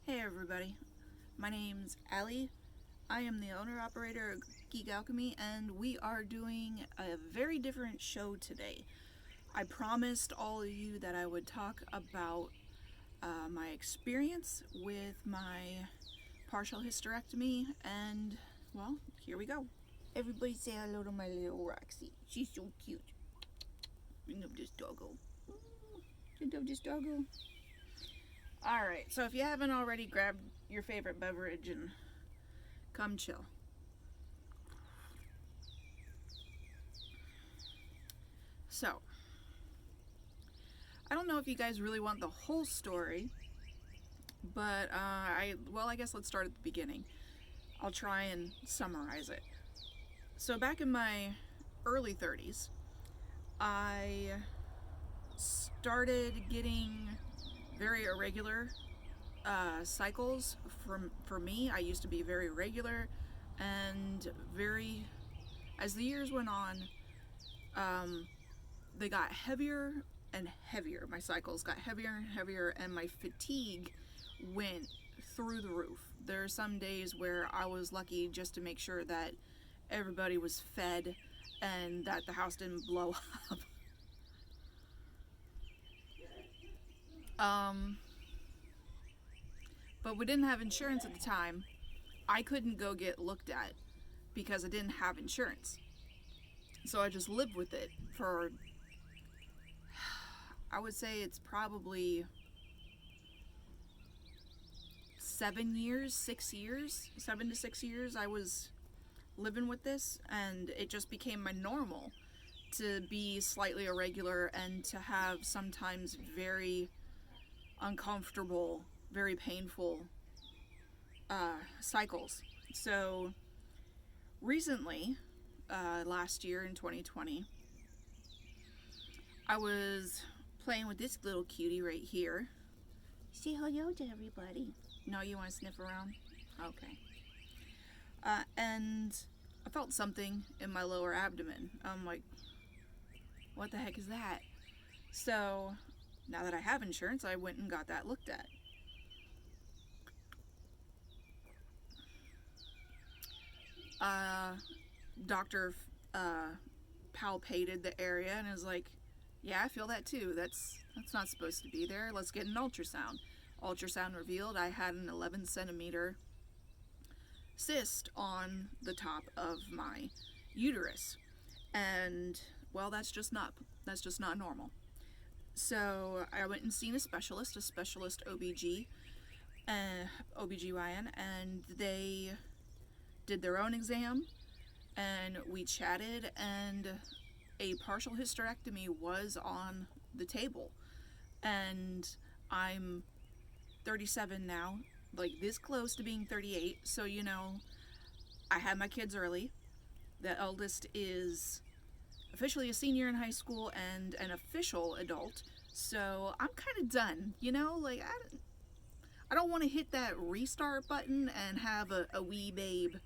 Hey everybody, my name's Allie. I am the owner-operator of Geek Alchemy, and we are doing a very different show today. I promised all of you that I would talk about my experience with my partial hysterectomy, and well, here we go. Everybody say hello to my little Roxy. She's so cute. I love this doggo. I love this doggo. Alright, so if you haven't already, grab your favorite beverage and come chill. So, I don't know if you guys really want the whole story, but I guess let's start at the beginning. I'll try and summarize it. So back in my early 30s, I started getting very irregular cycles. For me, I used to be very regular, and as the years went on, they got heavier and heavier. My cycles got heavier and heavier, and my fatigue went through the roof. There are some days where I was lucky just to make sure that everybody was fed and that the house didn't blow up. But we didn't have insurance at the time. I couldn't go get looked at because I didn't have insurance. So I just lived with it for, I would say it's probably 7 to 6 years I was living with this, and it just became my normal to be slightly irregular and to have sometimes very uncomfortable, very painful cycles. So recently, last year in 2020, I was playing with this little cutie right here. Say hello to everybody. No, you want to sniff around? Okay. And I felt something in my lower abdomen. I'm like, what the heck is that? So now that I have insurance, I went and got that looked at. Doctor palpated the area and is like, yeah, I feel that too. That's not supposed to be there. Let's get an ultrasound. Ultrasound revealed I had an 11 centimeter cyst on the top of my uterus. And well, that's just not normal. So I went and seen a specialist OBGYN, and they did their own exam, and we chatted, and a partial hysterectomy was on the table. And I'm 37 now, like this close to being 38, so you know, I had my kids early. The eldest is officially a senior in high school and an official adult, so I'm kind of done, you know, like I don't want to hit that restart button and have a wee babe.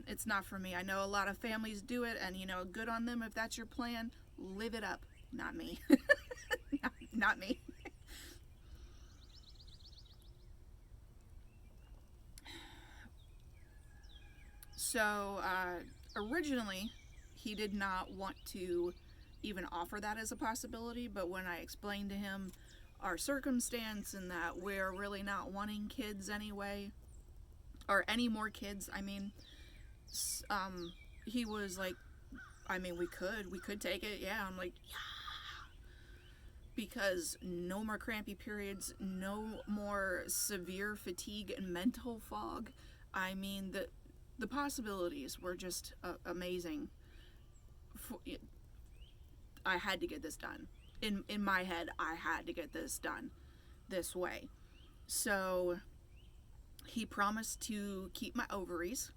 It's not for me. I know a lot of families do it, and you know, good on them if that's your plan. Live it up. Not me. not me. So originally he did not want to even offer that as a possibility, but when I explained to him our circumstance and that we're really not wanting kids anyway, or any more kids, I mean, he was like, I mean, we could take it, yeah. I'm like, yeah, because no more crampy periods, no more severe fatigue and mental fog. I mean, the possibilities were just amazing. I had to get this done. In my head, I had to get this done this way. So he promised to keep my ovaries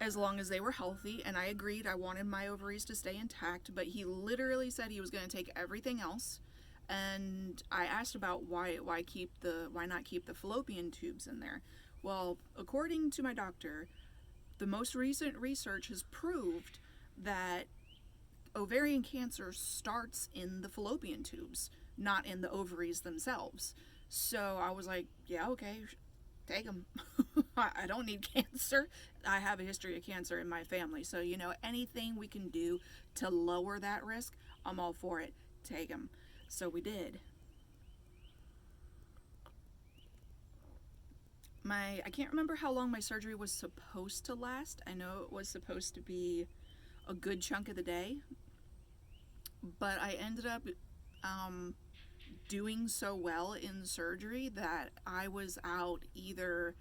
as long as they were healthy, and I agreed. I wanted my ovaries to stay intact, but he literally said he was going to take everything else. And I asked about why not keep the fallopian tubes in there. Well, according to my doctor, the most recent research has proved that ovarian cancer starts in the fallopian tubes, not in the ovaries themselves. So I was like, yeah, okay, take them. I don't need cancer. I have a history of cancer in my family. So, anything we can do to lower that risk, I'm all for it. Take them. So we did. I can't remember how long my surgery was supposed to last. I know it was supposed to be a good chunk of the day, but I ended up um, doing so well in surgery that I was out either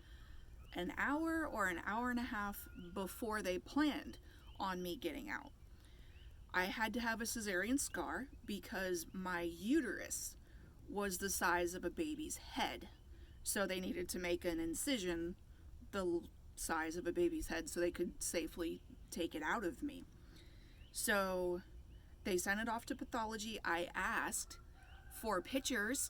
an hour or an hour and a half before they planned on me getting out. I had to have a cesarean scar because my uterus was the size of a baby's head. So they needed to make an incision the size of a baby's head so they could safely take it out of me. So they sent it off to pathology. I asked for pictures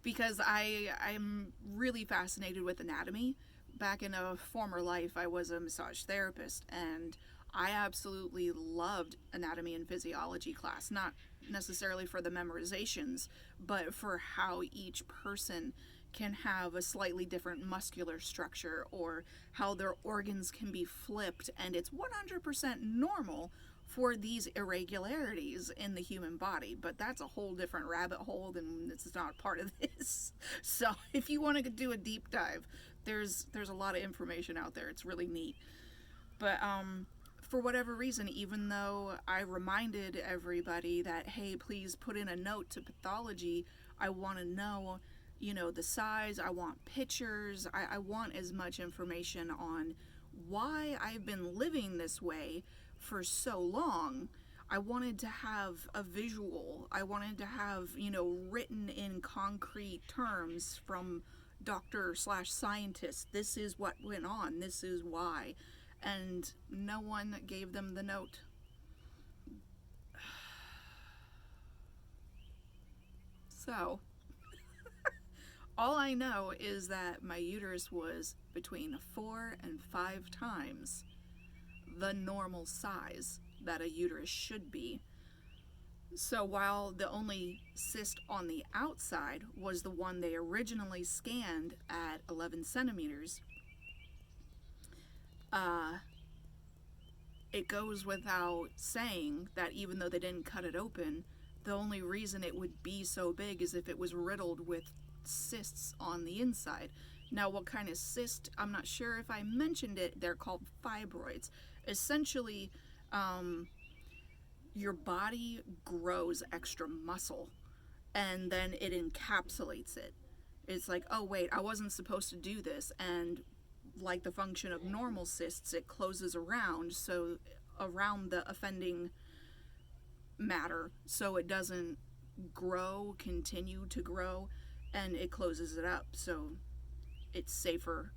because I'm really fascinated with anatomy. Back in a former life, I was a massage therapist, and I absolutely loved anatomy and physiology class, not necessarily for the memorizations, but for how each person can have a slightly different muscular structure or how their organs can be flipped, and it's 100% normal for these irregularities in the human body, but that's a whole different rabbit hole and it's not part of this. So if you want to do a deep dive, there's a lot of information out there. It's really neat. But for whatever reason, even though I reminded everybody that, hey, please put in a note to pathology, I want to know, the size, I want pictures, I want as much information on why I've been living this way for so long. I wanted to have a visual. I wanted to have, written in concrete terms from doctor slash scientist. This is what went on. This is why. And no one gave them the note. So, all I know is that my uterus was between 4 and 5 times the normal size that a uterus should be. So while the only cyst on the outside was the one they originally scanned at 11 centimeters, it goes without saying that even though they didn't cut it open, the only reason it would be so big is if it was riddled with cysts on the inside. Now, what kind of cyst? I'm not sure if I mentioned it. They're called fibroids. Essentially, your body grows extra muscle and then it encapsulates it. It's like, oh, wait, I wasn't supposed to do this. And like the function of normal cysts, it closes around, so around the offending matter, so it doesn't continue to grow, and it closes it up so it's safer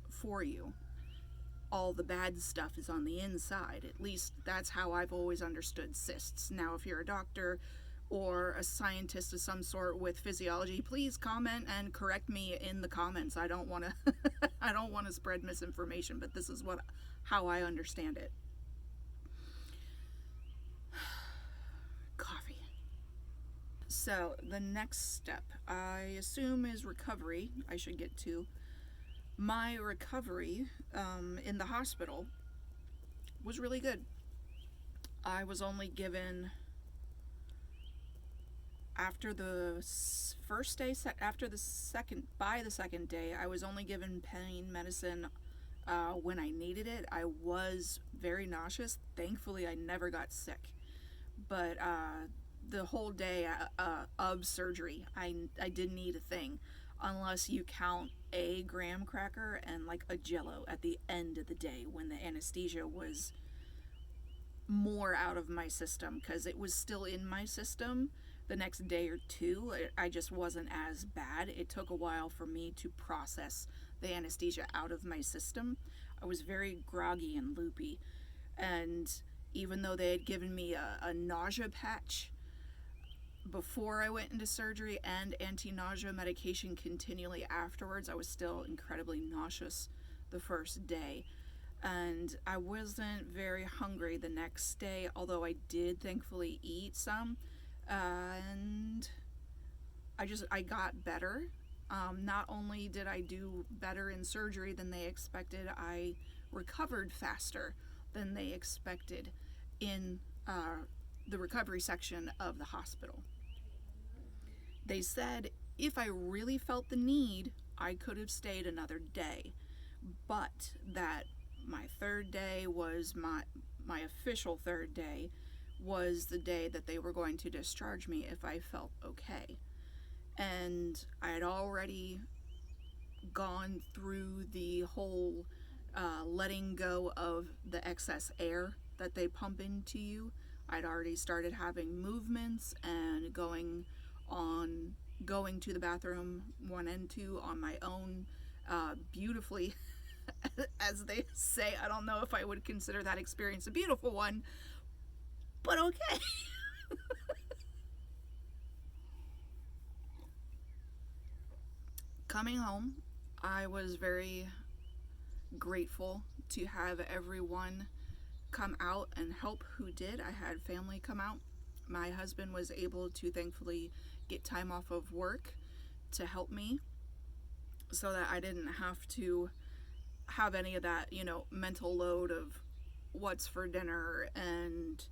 for you. All the bad stuff is on the inside. At least that's how I've always understood cysts. Now, if you're a doctor or a scientist of some sort with physiology, please comment and correct me in the comments. I don't want to I don't want to spread misinformation, but this is how I understand it. Coffee. So, the next step, I assume, is recovery. I should get to. My recovery in the hospital was really good. I was only given, after the first day, by the second day, I was only given pain medicine when I needed it. I was very nauseous. Thankfully, I never got sick. But the whole day of surgery, I didn't eat a thing, unless you count a graham cracker and like a Jello at the end of the day when the anesthesia was more out of my system, because it was still in my system the next day or two. I just wasn't as bad. It took a while for me to process the anesthesia out of my system. I was very groggy and loopy, and even though they had given me a nausea patch before I went into surgery and anti-nausea medication continually afterwards, I was still incredibly nauseous the first day. And I wasn't very hungry the next day, although I did thankfully eat some. And I got better. Not only did I do better in surgery than they expected, I recovered faster than they expected in the recovery section of the hospital. They said if I really felt the need, I could have stayed another day, but that my third day was my official third day was the day that they were going to discharge me if I felt okay. And I had already gone through the whole letting go of the excess air that they pump into you. I'd already started having movements and going to the bathroom 1 and 2 on my own, beautifully, as they say. I don't know if I would consider that experience a beautiful one, but okay. Coming home, I was very grateful to have everyone come out and help who did. I had family come out. My husband was able to thankfully get time off of work to help me so that I didn't have to have any of that, mental load of what's for dinner and,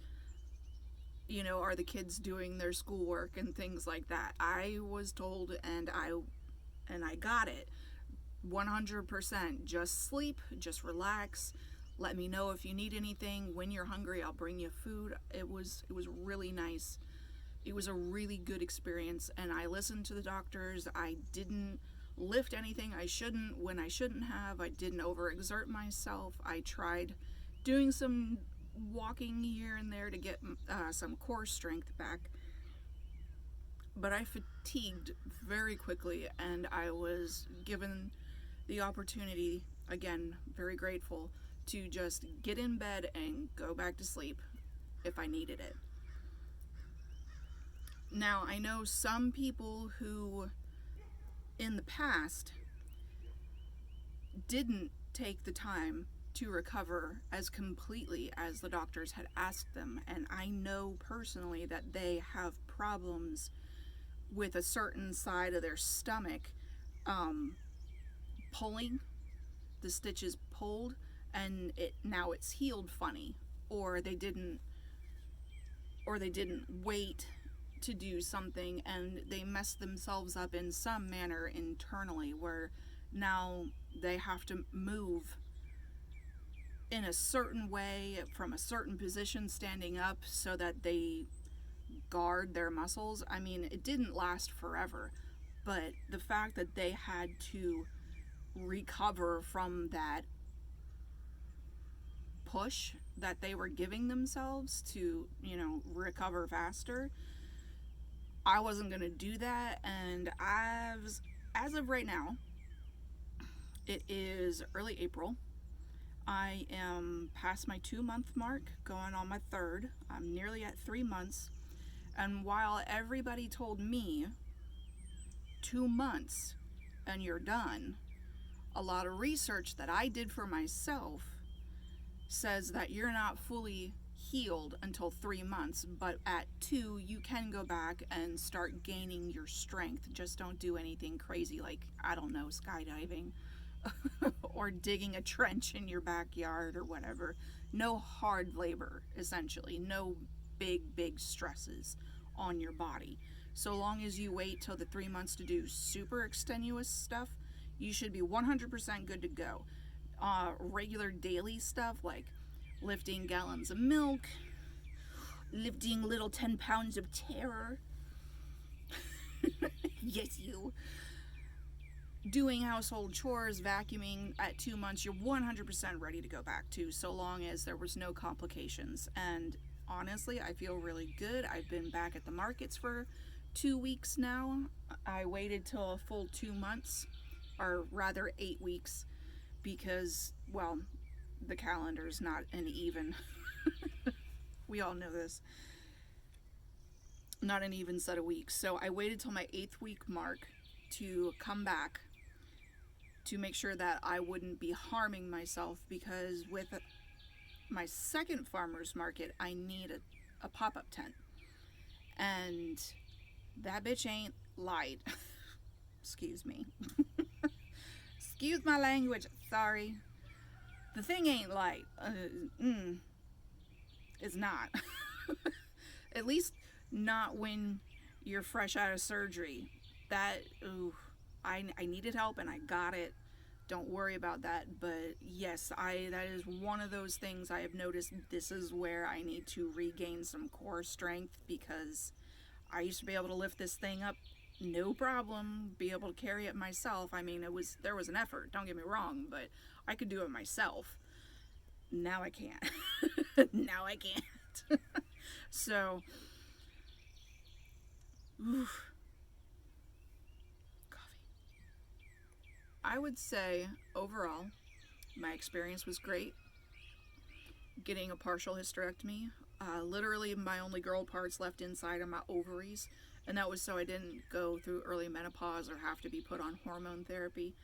are the kids doing their schoolwork and things like that. I was told and I got it 100%. Just sleep, just relax. Let me know if you need anything. When you're hungry, I'll bring you food. It was really nice. It was a really good experience, and I listened to the doctors. I didn't lift anything I shouldn't when I shouldn't have. I didn't overexert myself. I tried doing some walking here and there to get some core strength back, but I fatigued very quickly, and I was given the opportunity, again, very grateful, to just get in bed and go back to sleep if I needed it. Now, I know some people who in the past didn't take the time to recover as completely as the doctors had asked them, and I know personally that they have problems with a certain side of their stomach pulling, the stitches pulled, and now it's healed funny, or they didn't wait to do something and they messed themselves up in some manner internally, where now they have to move in a certain way from a certain position standing up so that they guard their muscles. I mean, it didn't last forever, but the fact that they had to recover from that push that they were giving themselves to, recover faster, I wasn't going to do that. And as of right now, it is early April. I am past my 2-month mark, going on my 3rd. I'm nearly at 3 months. And while everybody told me 2 months and you're done, a lot of research that I did for myself says that you're not fully healed until 3 months, but at 2 you can go back and start gaining your strength. Just don't do anything crazy like, I don't know, skydiving or digging a trench in your backyard or whatever. No hard labor, essentially. No big stresses on your body. So long as you wait till the 3 months to do super extenuous stuff, you should be 100% good to go. Regular daily stuff like lifting gallons of milk, lifting little 10 pounds of terror. Yes, you. Doing household chores, vacuuming at 2 months, you're 100% ready to go back to, so long as there was no complications. And honestly, I feel really good. I've been back at the markets for 2 weeks now. I waited till a full 2 months, or rather 8 weeks, because, well, the calendar's not an even. We all know this. Not an even set of weeks. So I waited till my 8th week mark to come back to make sure that I wouldn't be harming myself, because with my second farmer's market, I need a pop-up tent. And that bitch ain't light. Excuse me. Excuse my language. Sorry. The thing ain't light. It's not. At least not when you're fresh out of surgery. That, ooh, I needed help and I got it. Don't worry about that. But yes, that is one of those things I have noticed. This is where I need to regain some core strength, because I used to be able to lift this thing up no problem, be able to carry it myself. I mean, there was an effort, don't get me wrong, but I could do it myself. Now I can't. Now I can't. So, oof. Coffee. I would say overall, my experience was great. Getting a partial hysterectomy. Literally, my only girl parts left inside are my ovaries, and that was so I didn't go through early menopause or have to be put on hormone therapy.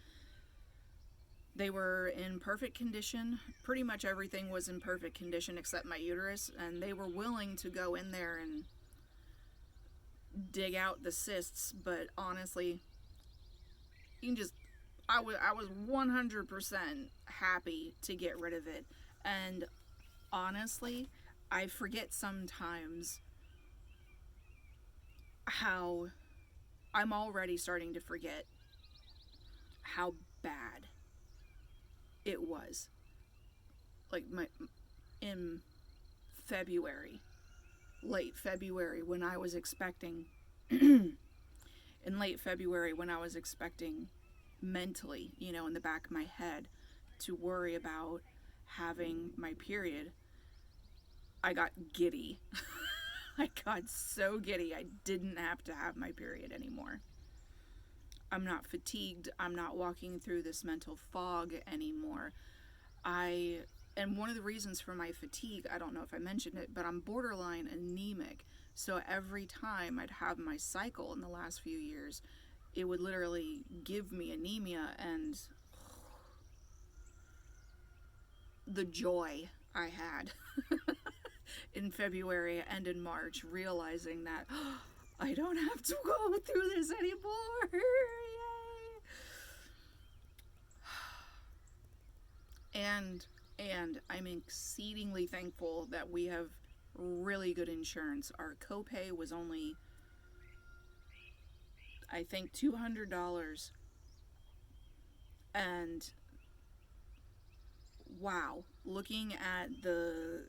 They were in perfect condition. Pretty much everything was in perfect condition except my uterus, and they were willing to go in there and dig out the cysts, but honestly, I was 100% happy to get rid of it. And honestly, I forget sometimes how I'm already starting to forget how bad it was. Like in February, late February, when I was expecting in late February when I was expecting mentally, in the back of my head, to worry about having my period, I got giddy. I got so giddy I didn't have to have my period anymore. I'm not fatigued. I'm not walking through this mental fog anymore. And one of the reasons for my fatigue, I don't know if I mentioned it, but I'm borderline anemic. So every time I'd have my cycle in the last few years, it would literally give me anemia, and the joy I had in February and in March, realizing that I don't have to go through this anymore. Yay! And I'm exceedingly thankful that we have really good insurance. Our copay was only, I think, $200. And wow, looking at the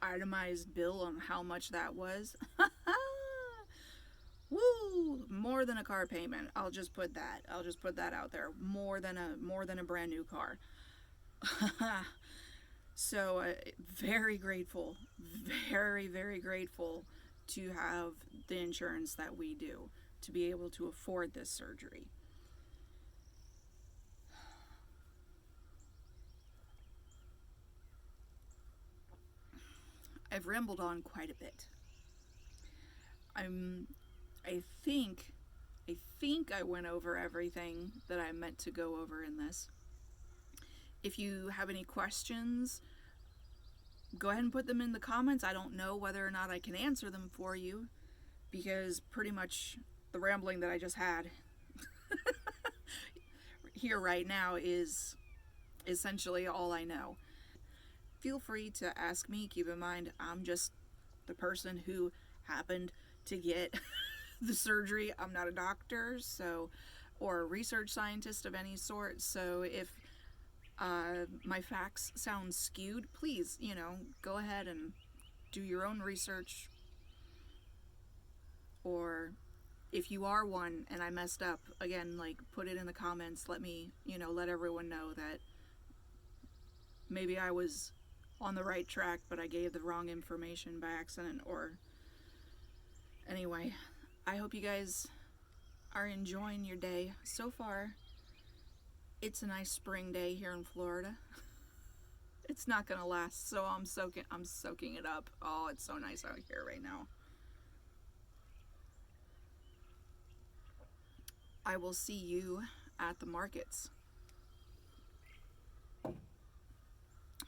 itemized bill on how much that was, woo, more than a car payment. I'll just put that out there. More than a brand new car. So very grateful, very, very grateful to have the insurance that we do, to be able to afford this surgery. I've rambled on quite a bit. I think I went over everything that I meant to go over in this. If you have any questions, go ahead and put them in the comments. I don't know whether or not I can answer them for you, because pretty much the rambling that I just had here right now is essentially all I know. Feel free to ask me. Keep in mind, I'm just the person who happened to get the surgery. I'm not a doctor, or a research scientist of any sort. So if my facts sound skewed, please, go ahead and do your own research. Or if you are one and I messed up, again, put it in the comments. Let me, let everyone know that maybe I was on the right track, but I gave the wrong information by accident. Or anyway, I hope you guys are enjoying your day. So far, it's a nice spring day here in Florida. It's not gonna last, so I'm soaking it up. Oh, it's so nice out here right now. I will see you at the markets.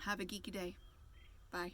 Have a geeky day. Bye.